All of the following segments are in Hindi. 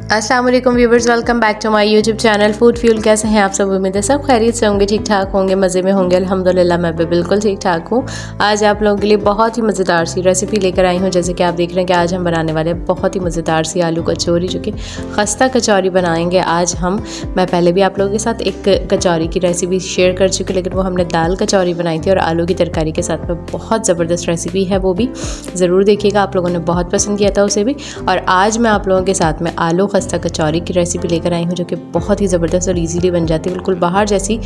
अस्सलाम वालेकुम viewers, welcome back to my YouTube channel Food Fuel. कैसे हैं आप सब? उम्मीद है सब खैरियत से होंगे, ठीक ठाक होंगे, मज़े में होंगे। अल्हम्दुलिल्लाह मैं भी बिल्कुल ठीक ठाक हूँ। आज आप लोगों के लिए बहुत ही मज़ेदार सी रेसिपी लेकर आई हूँ। जैसे कि आप देख रहे हैं कि आज हम बनाने वाले हैं बहुत ही मज़ेदार सी आलू कचौरी, जो कि खस्ता कचौरी बनाएंगे आज हम। मैं पहले भी आप लोगों के साथ एक कचौरी की रेसिपी शेयर कर चुकी, लेकिन वो हमने दाल कचौरी बनाई थी और आलू की तरकारी के साथ में। बहुत ज़बरदस्त रेसिपी है, वो भी ज़रूर देखिएगा, आप लोगों ने बहुत पसंद किया था उसे भी। और आज मैं आप लोगों के साथ में आलू खस्ता कचौरी की रेसिपी लेकर आई हूँ, जो कि बहुत ही ज़बरदस्त और इजीली बन जाती है, बिल्कुल बाहर जैसी।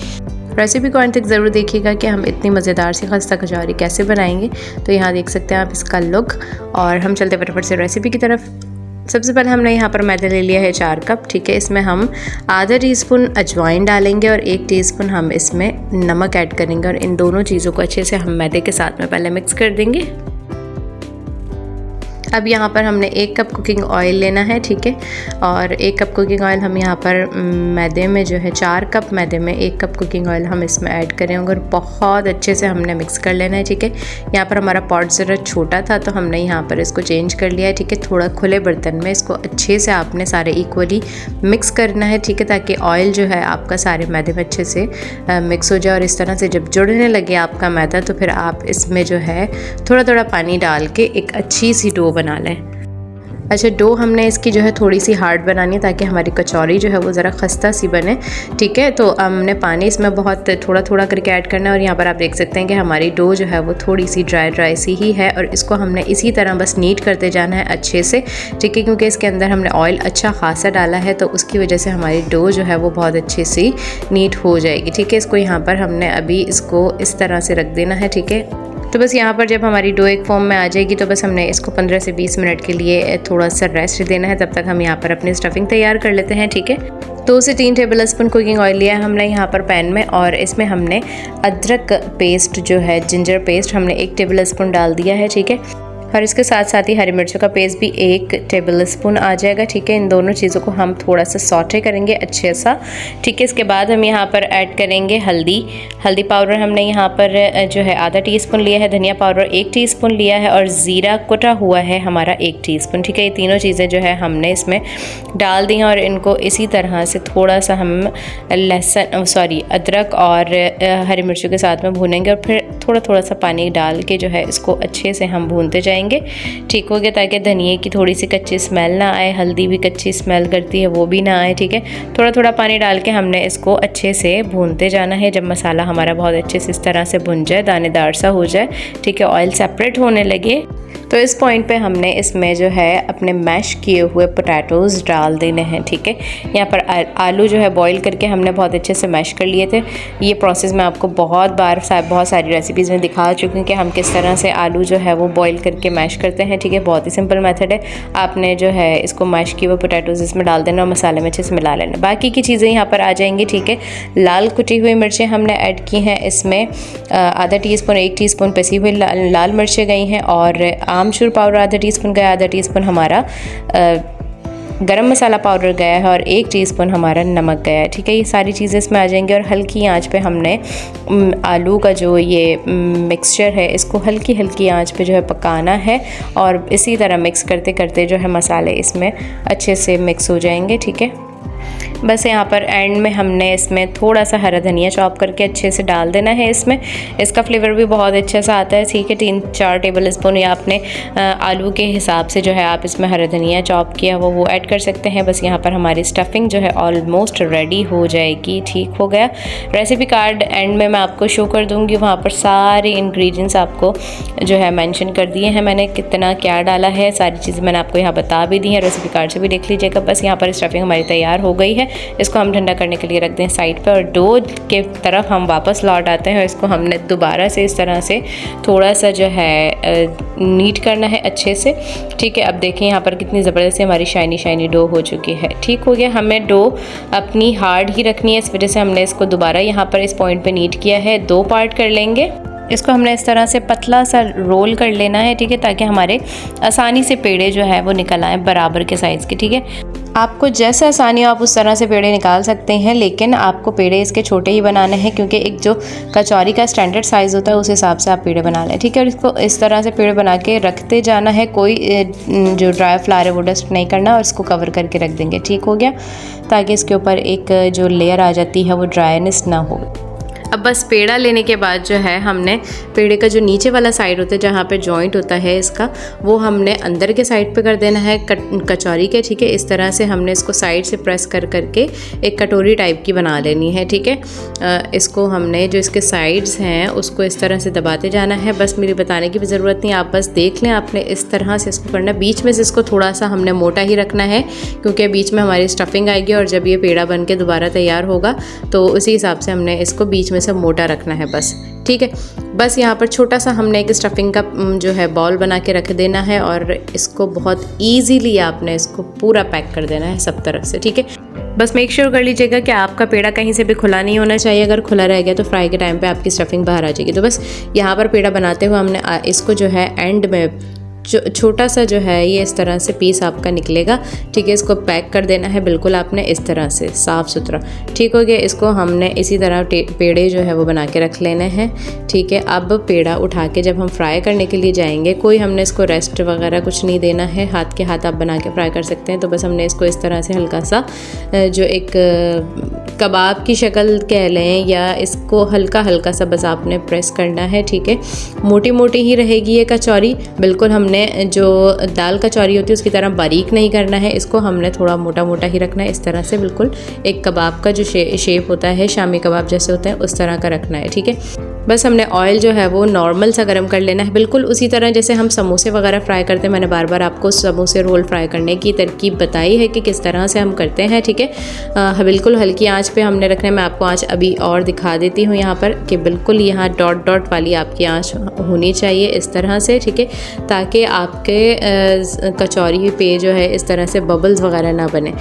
रेसिपी को अंत तक ज़रूर देखिएगा कि हम इतनी मज़ेदार सी खस्ता कचौरी कैसे बनाएंगे। तो यहाँ देख सकते हैं आप इसका लुक। और हम चलते फटाफट से रेसिपी की तरफ। सबसे पहले हमने यहाँ पर मैदा ले लिया है 4 कप, ठीक है। इसमें हम आधा टीस्पून अजवाइन डालेंगे और 1 टीस्पून हम इसमें नमक ऐड करेंगे। और इन दोनों चीज़ों को अच्छे से हम मैदे के साथ में पहले मिक्स कर देंगे। अब यहाँ पर हमने 1 कप कुकिंग ऑयल लेना है, ठीक है। और 1 कप कुकिंग ऑयल हम यहाँ पर मैदे में जो है 4 कप मैदे में 1 कप कुकिंग ऑयल हम इसमें ऐड करेंगे और बहुत अच्छे से हमने मिक्स कर लेना है, ठीक है। यहाँ पर हमारा पॉट ज़रा छोटा था तो हमने यहाँ पर इसको चेंज कर लिया है, ठीक है। थोड़ा खुले बर्तन में इसको अच्छे से आपने सारे इक्वली मिक्स करना है, ठीक है, ताकि ऑयल जो है आपका सारे मैदे में अच्छे से मिक्स हो जाए। और इस तरह से जब जुड़ने लगे आपका मैदा तो फिर आप इसमें जो है थोड़ा थोड़ा पानी डाल के एक अच्छी सी डो बना लें। अच्छा, डो हमने इसकी जो है थोड़ी सी हार्ड बनानी है ताकि हमारी कचौरी जो है वो ज़रा खस्ता सी बने, ठीक है। तो हमने पानी इसमें बहुत थोड़ा थोड़ा करके ऐड करना है। और यहाँ पर आप देख सकते हैं कि हमारी डो जो है वो थोड़ी सी ड्राई सी ही है और इसको हमने इसी तरह बस नीट करते जाना है अच्छे से, ठीक है, क्योंकि इसके अंदर हमने ऑयल अच्छा खासा डाला है तो उसकी वजह से हमारी डो जो है वो बहुत अच्छी सी नीट हो जाएगी, ठीक है। इसको यहाँ पर हमने अभी इसको इस तरह से रख देना है, ठीक है। तो बस यहाँ पर जब हमारी डो एक फॉर्म में आ जाएगी तो बस हमने इसको 15 से 20 मिनट के लिए थोड़ा सा रेस्ट देना है। तब तक हम यहाँ पर अपनी स्टफिंग तैयार कर लेते हैं, ठीक है। 2 से 3 टेबल स्पून कुकिंग ऑयल लिया है हमने यहाँ पर पैन में और इसमें हमने अदरक पेस्ट जो है, जिंजर पेस्ट, हमने 1 टेबल स्पून डाल दिया है, ठीक है। और इसके साथ साथ ही हरी मिर्चों का पेस्ट भी 1 टेबल स्पून आ जाएगा, ठीक है। इन दोनों चीज़ों को हम थोड़ा सा सॉटे करेंगे अच्छे सा, ठीक है। इसके बाद हम यहाँ पर ऐड करेंगे हल्दी पाउडर हमने यहाँ पर जो है आधा टीस्पून लिया है, धनिया पाउडर 1 टीस्पून लिया है और ज़ीरा कुटा हुआ है हमारा 1 टीस्पून, ठीक है। ये तीनों चीज़ें जो है हमने इसमें डाल दी हैं और इनको इसी तरह से थोड़ा सा हम अदरक और हरी मिर्चों के साथ में भूनेंगे और फिर थोड़ा सा पानी डाल के जो है इसको अच्छे से हम भूनते जाएंगे, ठीक हो गया, ताकि धनिए की थोड़ी सी कच्ची स्मेल ना आए, हल्दी भी कच्ची स्मेल करती है वो भी ना आए, ठीक है। थोड़ा थोड़ा पानी डाल के हमने इसको अच्छे से भूनते जाना है। जब मसाला हमारा बहुत अच्छे से इस तरह से भुन जाए, दानेदार सा हो जाए, ठीक है, ऑयल सेपरेट होने लगे, तो इस पॉइंट पे हमने इसमें जो है अपने मैश किए हुए पोटैटोज़ डाल देने हैं, ठीक है। यहाँ पर आलू जो है बॉईल करके हमने बहुत अच्छे से मैश कर लिए थे। ये प्रोसेस मैं आपको बहुत सारी रेसिपीज़ में दिखा चुकी हूँ कि हम किस तरह से आलू जो है वो बॉईल करके मैश करते हैं, ठीक है। बहुत ही सिंपल मेथड है। आपने जो है इसको मैश किए हुए पोटैटोज़ इसमें डाल देना और मसाले में अच्छे से मिला लेना। बाकी की चीज़ें यहाँ पर आ जाएंगी, ठीक है। लाल कुटी हुई मिर्चें हमने ऐड की हैं इसमें, आधा टीस्पून 1 टीस्पून पिसी हुई लाल मिर्चें गई हैं और आमचूर पाउडर आधा टीस्पून गया, आधा टीस्पून हमारा गरम मसाला पाउडर गया है और 1 टीस्पून हमारा नमक गया है, ठीक है। ये सारी चीज़ें इसमें आ जाएंगी और हल्की आंच पे हमने आलू का जो ये मिक्सचर है इसको हल्की आंच पे जो है पकाना है और इसी तरह मिक्स करते करते जो है मसाले इसमें अच्छे से मिक्स हो जाएंगे, ठीक है। बस यहाँ पर एंड में हमने इसमें थोड़ा सा हरा धनिया चॉप करके अच्छे से डाल देना है इसमें। इसका फ्लेवर भी बहुत अच्छा सा आता है, ठीक है। 3-4 टेबल स्पून या अपने आलू के हिसाब से जो है आप इसमें हरा धनिया चॉप किया वो ऐड कर सकते हैं। बस यहाँ पर हमारी स्टफिंग जो है ऑलमोस्ट रेडी हो जाएगी, ठीक हो गया। रेसिपी कार्ड एंड में मैं आपको शो कर दूँगी, वहाँ पर सारे इंग्रेडिएंट्स आपको जो है मेंशन कर दिए हैं मैंने, कितना क्या डाला है, सारी चीज़ें मैंने आपको यहाँ बता भी दी हैं। रेसिपी कार्ड से भी देख लीजिएगा। बस यहाँ पर स्टफिंग हमारी तैयार हो गई है। इसको हम ठंडा करने के लिए रख दें साइड पे और डो के तरफ हम वापस लौट आते हैं। इसको हमने दोबारा से इस तरह से थोड़ा सा जो है नीट करना है अच्छे से, ठीक है। अब देखें यहाँ पर कितनी ज़बरदस्त हमारी शाइनी डो हो चुकी है, ठीक हो गया। हमें डो अपनी हार्ड ही रखनी है, इस वजह से हमने इसको दोबारा यहाँ पर इस पॉइंट पे नीट किया है। 2 पार्ट कर लेंगे। इसको हमने इस तरह से पतला सा रोल कर लेना है, ठीक है, ताकि हमारे आसानी से पेड़े जो है वो निकल आए बराबर के साइज़ के, ठीक है। आपको जैसा आसानी हो आप उस तरह से पेड़े निकाल सकते हैं, लेकिन आपको पेड़े इसके छोटे ही बनाने हैं क्योंकि एक जो कचौरी का स्टैंडर्ड साइज़ होता है उस हिसाब से आप पेड़े बना लें, ठीक है। और इसको इस तरह से पेड़े बना के रखते जाना है, कोई जो ड्राई फ्लावर है वो डस्ट नहीं करना और इसको कवर करके रख देंगे, ठीक हो गया, ताकि इसके ऊपर एक जो लेयर आ जाती है वो ड्राईनेस ना हो। अब बस पेड़ा लेने के बाद जो है हमने पेड़े का जो नीचे वाला साइड होता है जहाँ पे जॉइंट होता है इसका, वो हमने अंदर के साइड पे कर देना है कचौरी के, ठीक है। इस तरह से हमने इसको साइड से प्रेस कर करके एक कटोरी टाइप की बना लेनी है, ठीक है। इसको हमने जो इसके साइड्स हैं उसको इस तरह से दबाते जाना है, बस मेरी बताने की भी ज़रूरत नहीं, आप बस देख लें, आपने इस तरह से इसको करना है। बीच में से इसको थोड़ा सा हमने मोटा ही रखना है क्योंकि बीच में हमारी स्टफिंग आएगी और जब ये पेड़ा बन के दोबारा तैयार होगा तो उसी हिसाब से हमने इसको बीच में से मोटा रखना है बस, ठीक है। बस यहाँ पर छोटा सा हमने एक स्टफिंग का जो है बॉल बना के रख देना है और इसको बहुत ईजीली आपने इसको पूरा पैक कर देना है सब तरफ से, ठीक है। बस मेक श्योर कर लीजिएगा कि आपका पेड़ा कहीं से भी खुला नहीं होना चाहिए, अगर खुला रह गया तो फ्राई के टाइम पे आपकी स्टफिंग बाहर आ जाएगी। तो बस यहाँ पर पेड़ा बनाते हुए हमने इसको जो है एंड में छोटा सा जो है ये इस तरह से पीस आपका निकलेगा, ठीक है। इसको पैक कर देना है बिल्कुल आपने इस तरह से साफ़ सुथरा, ठीक हो गया। इसको हमने इसी तरह पेड़े जो है वो बना के रख लेने हैं, ठीक है। अब पेड़ा उठा के जब हम फ्राई करने के लिए जाएंगे, कोई हमने इसको रेस्ट वगैरह कुछ नहीं देना है, हाथ के हाथ आप बना के फ्राई कर सकते हैं। तो बस हमने इसको इस तरह से हल्का सा जो एक कबाब की शक्ल कह लें या इसको हल्का हल्का सा बस आपने प्रेस करना है, ठीक है। मोटी मोटी ही रहेगी ये कचौरी, बिल्कुल हमने जो दाल कचौरी होती है उसकी तरह बारीक नहीं करना है, इसको हमने थोड़ा मोटा मोटा ही रखना है, इस तरह से बिल्कुल एक कबाब का जो शेप होता है, शामी कबाब जैसे होते हैं उस तरह का रखना है, ठीक है। बस हमने ऑयल जो है वो नॉर्मल सा गर्म कर लेना है, बिल्कुल उसी तरह जैसे हम समोसे वगैरह फ्राई करते हैं। मैंने बार बार आपको समोसे रोल फ्राई करने की तरकीब बताई है कि किस तरह से हम करते हैं, ठीक है। बिल्कुल हल्की आंच पे हमने रखना है। मैं आपको आंच अभी और दिखा देती हूँ यहाँ पर कि बिल्कुल यहाँ डॉट डॉट वाली आपकी आंच होनी चाहिए इस तरह से, ठीक है, ताकि आपके कचौरी पे जो है इस तरह से बबल्स वगैरह ना बने।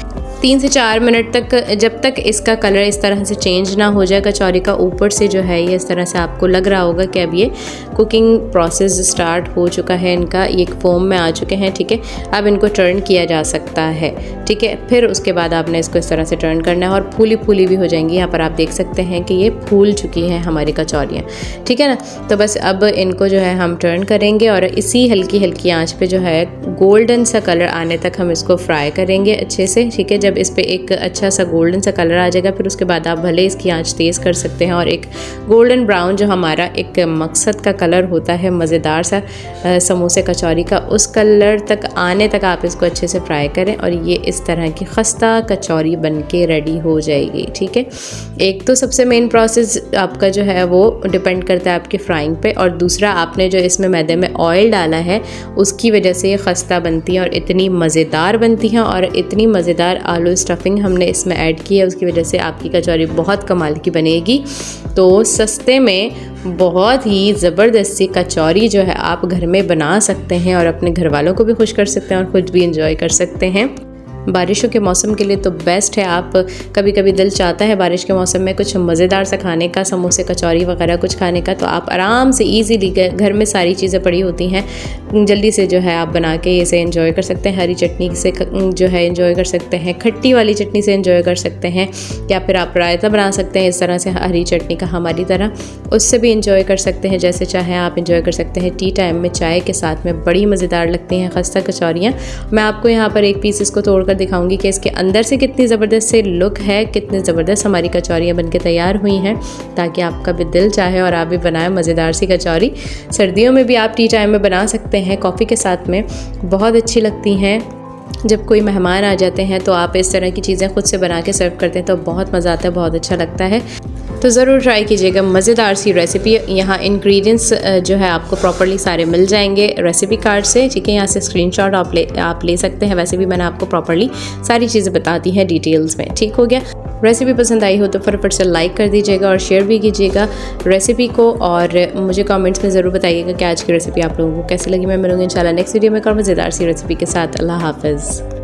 3 से 4 मिनट तक, जब तक इसका कलर इस तरह से चेंज ना हो जाए कचौरी का, ऊपर से जो है ये इस तरह से आपको लग रहा होगा कि अब ये कुकिंग प्रोसेस स्टार्ट हो चुका है, इनका ये एक फोम में आ चुके हैं, ठीक है। अब इनको टर्न किया जा सकता है, ठीक है। फिर उसके बाद आपने इसको इस तरह से टर्न करना है और फूली फूली भी हो जाएंगी। यहाँ पर आप देख सकते हैं कि ये फूल चुकी हैं हमारी कचौरियाँ, ठीक है ना। तो बस अब इनको जो है हम टर्न करेंगे और इसी हल्की हल्की आँच पे जो है गोल्डन सा कलर आने तक हम इसको फ्राई करेंगे अच्छे से, ठीक है। जब इस पर एक अच्छा सा गोल्डन सा कलर आ जाएगा फिर उसके बाद आप भले इसकी आंच तेज़ कर सकते हैं और एक गोल्डन ब्राउन जो हमारा एक मकसद का कलर होता है मज़ेदार सा समोसे कचौरी का, उस कलर तक आने तक आप इसको अच्छे से फ्राई करें और ये इस तरह की खस्ता कचौरी बन के रेडी हो जाएगी, ठीक है। एक तो सबसे मेन प्रोसेस आपका जो है वो डिपेंड करता है आपकी फ्राइंग पे, और दूसरा आपने जो इसमें मैदे में ऑयल डाला है उसकी वजह से ये खस्ता बनती है और इतनी मज़ेदार बनती हैं। और इतनी मज़ेदार आलू स्टफिंग हमने इसमें ऐड की है, उसकी वजह से आपकी कचौरी बहुत कमाल की बनेगी। तो सस्ते में बहुत ही ज़बरदस्त सी कचौरी जो है आप घर में बना सकते हैं और अपने घर वालों को भी खुश कर सकते हैं और ख़ुद भी इंजॉय कर सकते हैं। बारिशों के मौसम के लिए तो बेस्ट है। आप कभी कभी दिल चाहता है बारिश के मौसम में कुछ मज़ेदार सा खाने का, समोसे कचौरी वगैरह कुछ खाने का, तो आप आराम से इजीली घर में सारी चीज़ें पड़ी होती हैं, जल्दी से जो है आप बना के इसे एंजॉय कर सकते हैं। हरी चटनी से जो है एंजॉय कर सकते हैं, खट्टी वाली चटनी से एंजॉय कर सकते हैं, या फिर आप रायता बना सकते हैं इस तरह से हरी चटनी का हमारी तरह, उससे भी एंजॉय कर सकते हैं। जैसे चाहें आप एंजॉय कर सकते हैं। टी टाइम में चाय के साथ में बड़ी मज़ेदार लगती हैं खस्ता कचौरियाँ। मैं आपको यहाँ पर एक पीस इसको तोड़ दिखाऊंगी कि इसके अंदर से कितनी ज़बरदस्त से लुक है, कितनी ज़बरदस्त हमारी कचौरियाँ बनके तैयार हुई हैं, ताकि आपका भी दिल चाहे और आप भी बनाएं मज़ेदार सी कचौरी। सर्दियों में भी आप टी टाइम में बना सकते हैं, कॉफ़ी के साथ में बहुत अच्छी लगती हैं। जब कोई मेहमान आ जाते हैं तो आप इस तरह की चीज़ें खुद से बना के सर्व करते हैं तो बहुत मज़ा आता है, बहुत अच्छा लगता है। तो ज़रूर ट्राई कीजिएगा मज़ेदार सी रेसिपी। यहाँ इंग्रेडिएंट्स जो है आपको प्रॉपर्ली सारे मिल जाएंगे रेसिपी कार्ड से, ठीक है। यहाँ से स्क्रीनशॉट आप ले सकते हैं। वैसे भी मैंने आपको प्रॉपर्ली सारी चीज़ें बता दी हैं डिटेल्स में, ठीक हो गया। रेसिपी पसंद आई हो तो फटाफट से लाइक कर दीजिएगा और शेयर भी कीजिएगा रेसिपी को, और मुझे कमेंट्स में ज़रूर बताइएगा कि आज की रेसिपी आप लोगों को कैसी लगी। मैं मिलूंगी इंशाल्लाह नेक्स्ट वीडियो में और मज़ेदार सी रेसिपी के साथ। अल्लाह हाफ़िज़।